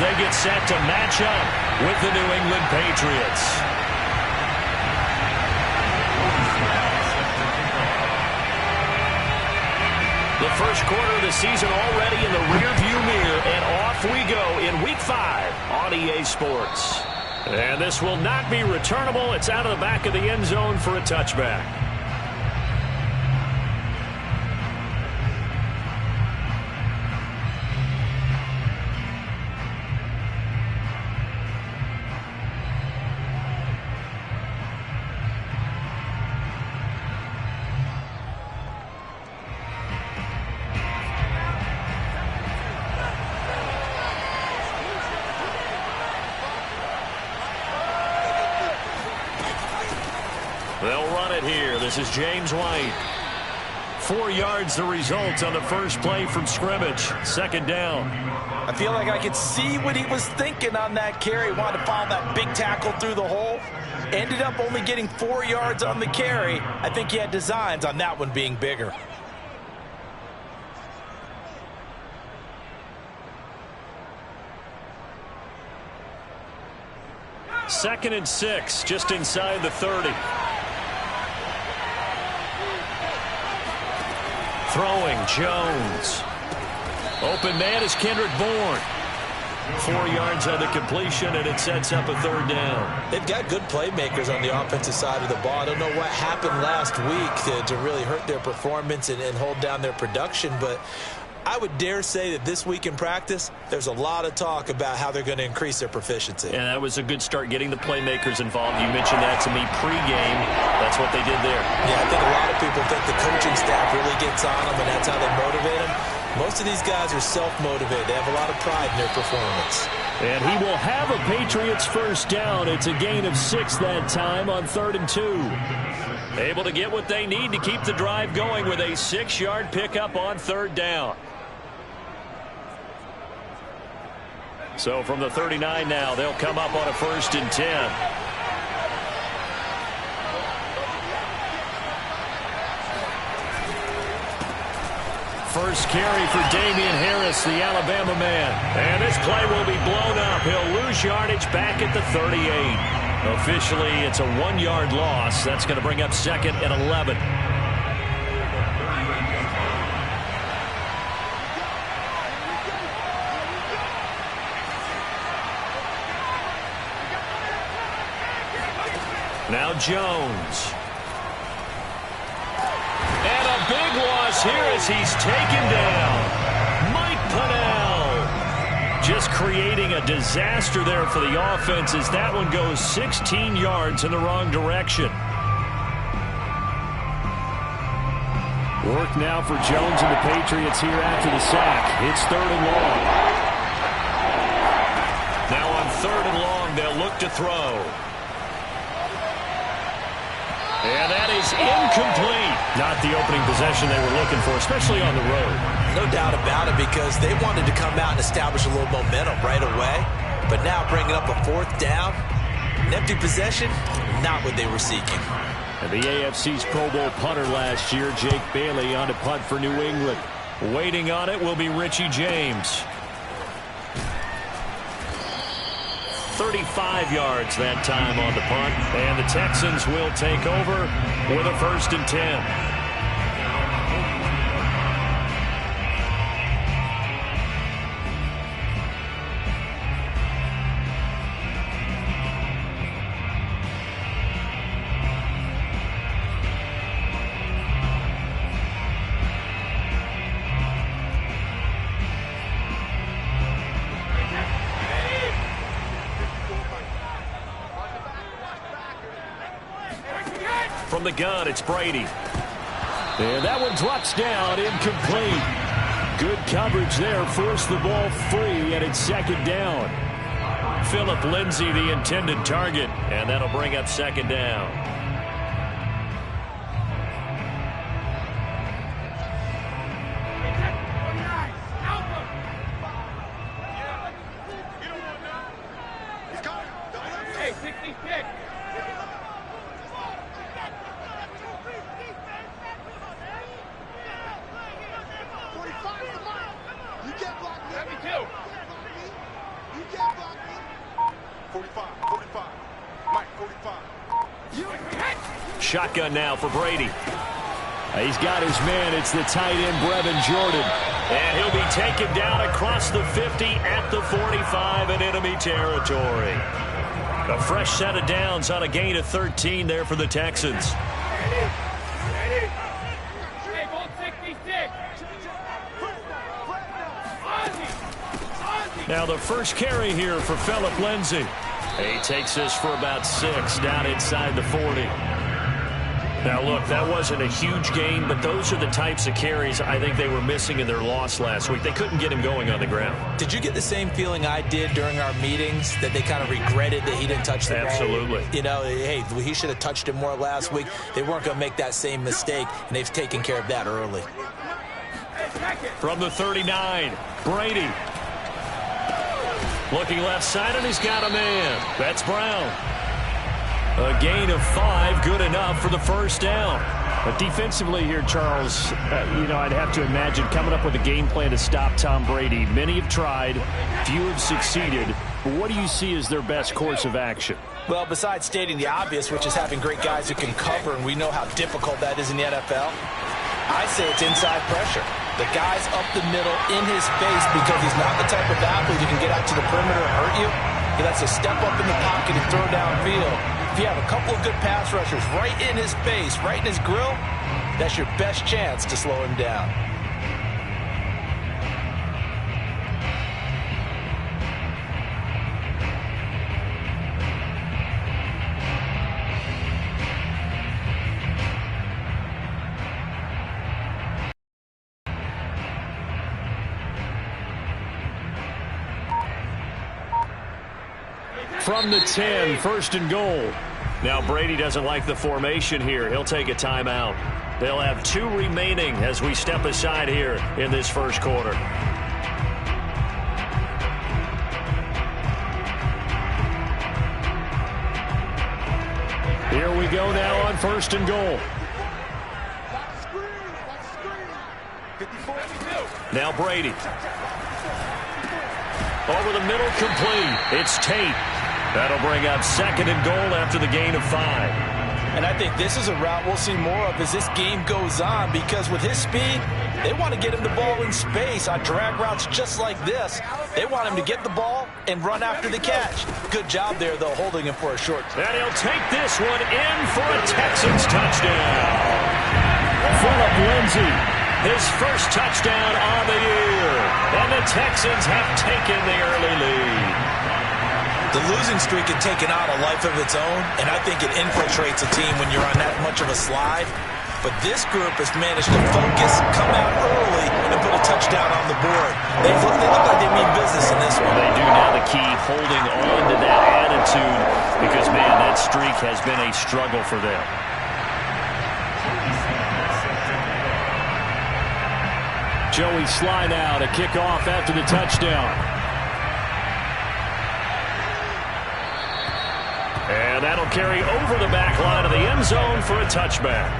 they get set to match up with the New England Patriots. The first quarter of the season already in the rearview mirror, and off we go in Week 5 on EA Sports. And this will not be returnable. It's out of the back of the end zone for a touchback. They'll run it here. This is James White. 4 yards the result on the first play from scrimmage. Second down. I feel like I could see what he was thinking on that carry. Wanted to follow that big tackle through the hole. Ended up only getting 4 yards on the carry. I think he had designs on that one being bigger. Second and 6, just inside the 30. Throwing, Jones. Open man is Kendrick Bourne. 4 yards on the completion, and it sets up a third down. They've got good playmakers on the offensive side of the ball. I don't know what happened last week to really hurt their performance and hold down their production, but I would dare say that this week in practice, there's a lot of talk about how they're going to increase their proficiency. And that was a good start, getting the playmakers involved. You mentioned that to me pregame. That's what they did there. Yeah, I think a lot of people think the coaching staff really gets on them, and that's how they motivate them. Most of these guys are self-motivated. They have a lot of pride in their performance. And he will have a Patriots first down. It's a gain of 6 that time on 3rd and 2. Able to get what they need to keep the drive going with a 6-yard pickup on 3rd down. So from the 39 now, they'll come up on a 1st and 10. First carry for Damian Harris, the Alabama man. And this play will be blown up. He'll lose yardage back at the 38. Officially, it's a 1-yard loss. That's going to bring up 2nd and 11. Now Jones. And a big loss here as he's taken down. Mike Pennell just creating a disaster there for the offense as that one goes 16 yards in the wrong direction. Work now for Jones and the Patriots here after the sack. It's 3rd and long. Now on 3rd and long, they'll look to throw. And that is incomplete. Not the opening possession they were looking for, especially on the road. No doubt about it, because they wanted to come out and establish a little momentum right away. But now bringing up a 4th down, an empty possession, not what they were seeking. And the AFC's Pro Bowl punter last year, Jake Bailey, on to punt for New England. Waiting on it will be Richie James. 35 yards that time on the punt, and the Texans will take over with a 1st and 10. From the gun, it's Brady. And that one drops down, incomplete. Good coverage there, forced the ball free, and it's 2nd down. Phillip Lindsay, the intended target, and that'll bring up 2nd down. Shotgun now for Brady. He's got his man. It's the tight end, Brevin Jordan. And he'll be taken down across the 50 at the 45 in enemy territory. A fresh set of downs on a gain of 13 there for the Texans. Now the first carry here for Philip Lindsay. He takes this for about 6 down inside the 40. Now, look, that wasn't a huge gain, but those are the types of carries I think they were missing in their loss last week. They couldn't get him going on the ground. Did you get the same feeling I did during our meetings, that they kind of regretted that he didn't touch the ball? Absolutely. You know, hey, he should have touched it more last week. They weren't going to make that same mistake, and they've taken care of that early. From the 39, Brady. Looking left side, and he's got a man. That's Brown. A gain of 5, good enough for the first down. But defensively here, Charles, I'd have to imagine coming up with a game plan to stop Tom Brady. Many have tried, few have succeeded. But what do you see as their best course of action? Well, besides stating the obvious, which is having great guys who can cover, and we know how difficult that is in the NFL, I say it's inside pressure. The guy's up the middle in his face because he's not the type of athlete who can get out to the perimeter and hurt you. He lets to step up in the pocket and throw downfield. If you have a couple of good pass rushers right in his face, right in his grill, that's your best chance to slow him down. From the 10, first and goal. Now Brady doesn't like the formation here. He'll take a timeout. They'll have 2 remaining as we step aside here in this first quarter. Here we go now on first and goal. Now Brady. Over the middle, complete. It's Tate. That'll bring up second and goal after the gain of 5. And I think this is a route we'll see more of as this game goes on, because with his speed, they want to get him the ball in space on drag routes just like this. They want him to get the ball and run after the catch. Good job there, though, holding him for a short time. And he'll take this one in for a Texans touchdown. Philip Lindsay, his first touchdown on the year. And the Texans have taken the early lead. The losing streak had taken on a life of its own, and I think it infiltrates a team when you're on that much of a slide. But this group has managed to focus, come out early, and put a touchdown on the board. They look like they mean business in this one. They do now. The key, holding on to that attitude, because, man, that streak has been a struggle for them. Joey Sly now to kick off after the touchdown. And that'll carry over the back line of the end zone for a touchback.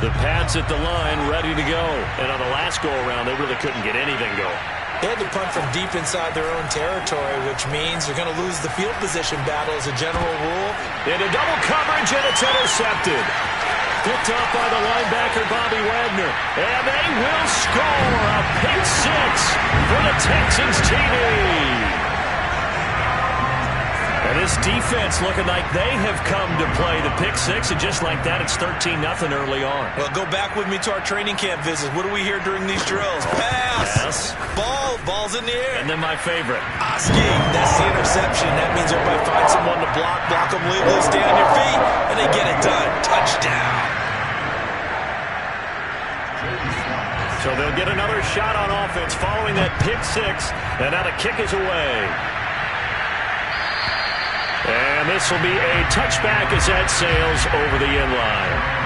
The Pats at the line, ready to go. And on the last go-around, they really couldn't get anything going. They had to punt from deep inside their own territory, which means they're going to lose the field position battle as a general rule. Into double coverage, and it's intercepted. Picked up by the linebacker, Bobby Wagner. And they will score a pick 6 for the Texans TV. And this defense looking like they have come to play the pick 6, and just like that, it's 13-0 early on. Well, go back with me to our training camp visits. What do we hear during these drills? Pass. Ball's in the air. And then my favorite. Oski, that's the interception. That means everybody finds someone to block them legally, stay on your feet, and they get it done. Touchdown. So they'll get another shot on offense following that pick 6, and now the kick is away. And this will be a touchback as that sails over the end line.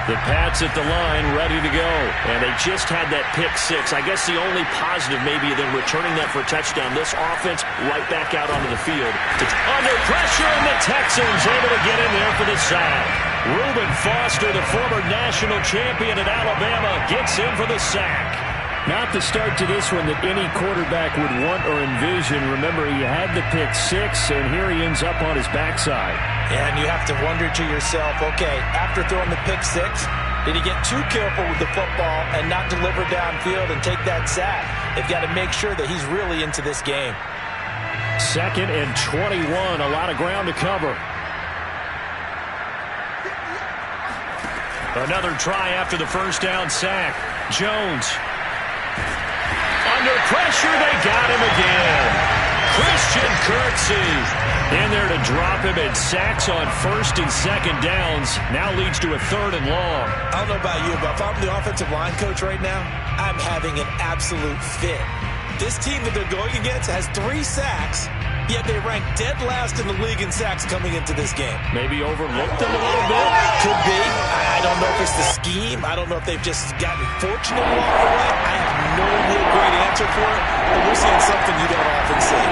The Pats at the line, ready to go. And they just had that pick six. I guess the only positive maybe than returning that for a touchdown. This offense right back out onto the field. It's under pressure, and the Texans able to get in there for the sack. Reuben Foster, the former national champion at Alabama, gets in for the sack. Not the start to this one that any quarterback would want or envision. Remember, he had the pick six, and here he ends up on his backside. And you have to wonder to yourself, okay, after throwing the pick six, did he get too careful with the football and not deliver downfield and take that sack? They've got to make sure that he's really into this game. 2nd and 21, a lot of ground to cover. Another try after the first down sack. Jones. Under pressure, they got him again. Christian Kirksey in there to drop him, and sacks on 1st and 2nd downs. Now leads to a 3rd and long. I don't know about you, but if I'm the offensive line coach right now, I'm having an absolute fit. This team that they're going against has 3 sacks, yet they rank dead last in the league in sacks coming into this game. Maybe overlooked them a little bit? Could be. I don't know if it's the scheme. I don't know if they've just gotten fortunate along the way. I have no real great answer for it, but we're seeing something you don't often see.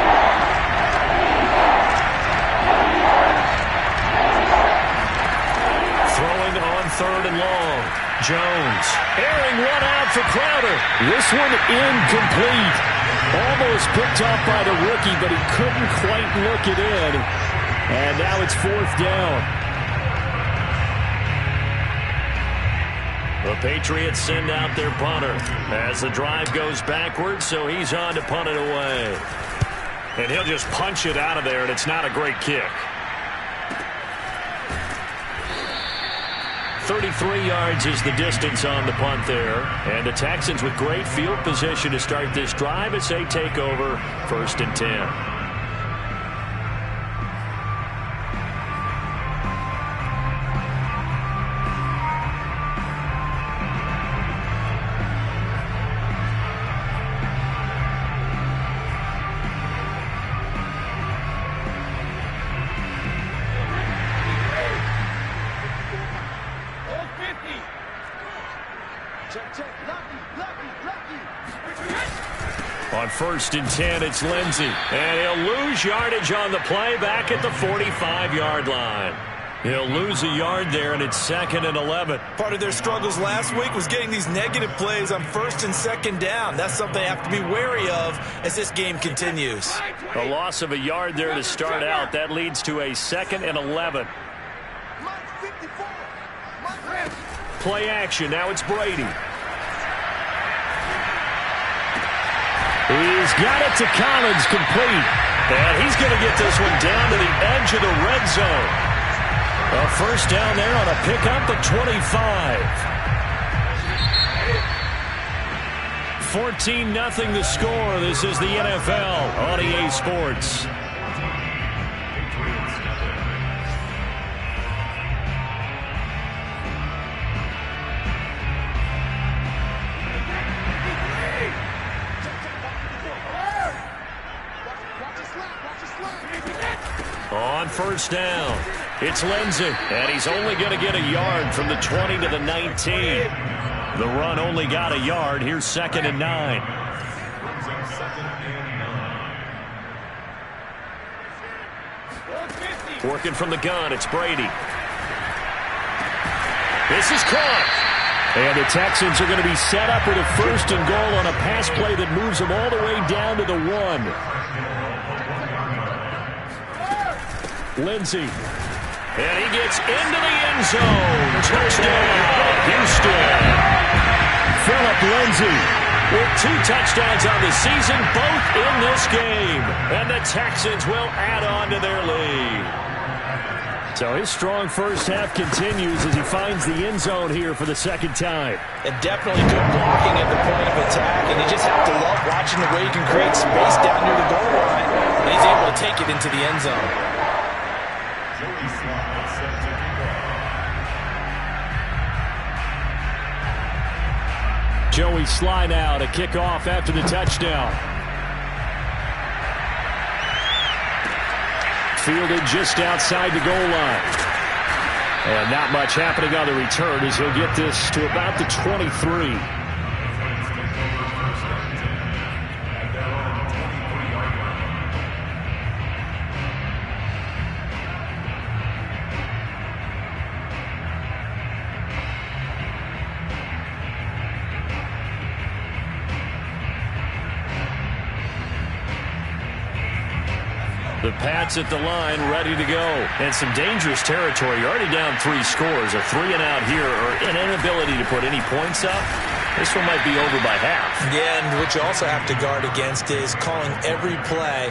Throwing on 3rd and long. Jones airing one out for Crowder. This one incomplete. Almost picked off by the rookie, but he couldn't quite look it in. And now it's 4th down. The Patriots send out their punter as the drive goes backwards, so he's on to punt it away. And he'll just punch it out of there, and it's not a great kick. 33 yards is the distance on the punt there. And the Texans with great field position to start this drive as they take over 1st and 10. On 1st and 10, it's Lindsey. And he'll lose yardage on the play back at the 45-yard line. He'll lose a yard there, and it's 2nd and 11. Part of their struggles last week was getting these negative plays on 1st and 2nd down. That's something they have to be wary of as this game continues. A loss of a yard there to start out. That leads to a 2nd and 11. Play action. Now it's Brady. He's got it to Collins, complete. And he's going to get this one down to the edge of the red zone. A 1st down there on a pickup at 25. 14-0 the score. This is the NFL on EA Sports. On 1st down, it's Lindsey, and he's only going to get a yard from the 20 to the 19. The run only got a yard. Here's 2nd and 9. Working from the gun, it's Brady. This is caught. And the Texans are going to be set up with a 1st and goal on a pass play that moves them all the way down to the 1. Lindsey. And he gets into the end zone. Touchdown, Houston. Philip Lindsey with 2 touchdowns on the season, both in this game. And the Texans will add on to their lead. So his strong first half continues as he finds the end zone here for the 2nd time. And definitely good blocking at the point of attack. And you just have to love watching the way he can create space down near the goal line. And he's able to take it into the end zone. Joey Slye now to kick off after the touchdown. Fielded just outside the goal line. And not much happening on the return as he'll get this to about the 23. The Pats at the line, ready to go. And some dangerous territory. You're already down 3 scores. A 3 and out here, or an inability to put any points up. This one might be over by half. Yeah, and what you also have to guard against is calling every play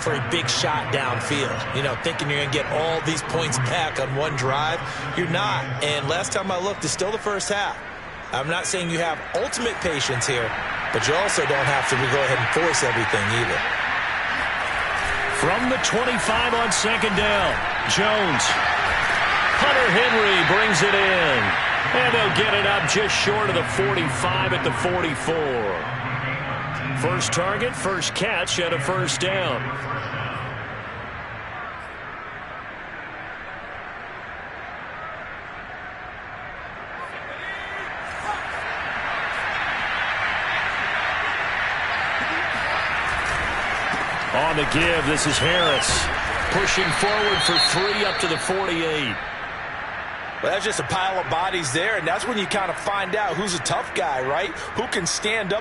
for a big shot downfield. You know, thinking you're going to get all these points back on one drive. You're not. And last time I looked, it's still the first half. I'm not saying you have ultimate patience here, but you also don't have to go ahead and force everything either. From the 25 on second down, Jones. Hunter Henry brings it in. And they'll get it up just short of the 45 at the 44. First target, first catch, and a first down. On the give, this is Harris. Pushing forward for 3 up to the 48. Well, that's just a pile of bodies there, and that's when you kind of find out who's a tough guy, right? Who can stand up